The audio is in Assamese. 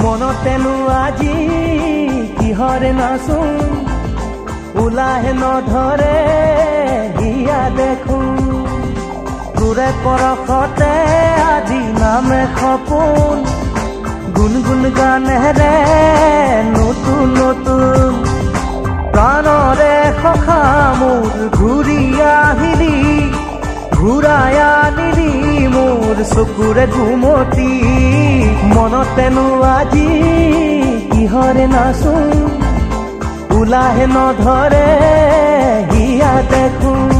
মনতেনো আজি কিহৰে নাচো ওলাহে নধৰে হিয়া দেখো তোৰে পৰশতে আজি নামে সপোন গুনগুন গানেৰে নতুন নতুন প্ৰাণৰে সখা মোৰ ঘূৰি আহিলি ঘূৰাই আনিলি মোৰ চকুৰে ঘুমতি মনতেনো আজি কিহৰে নাচো ওলাহে নধৰে হিয়া দেখো।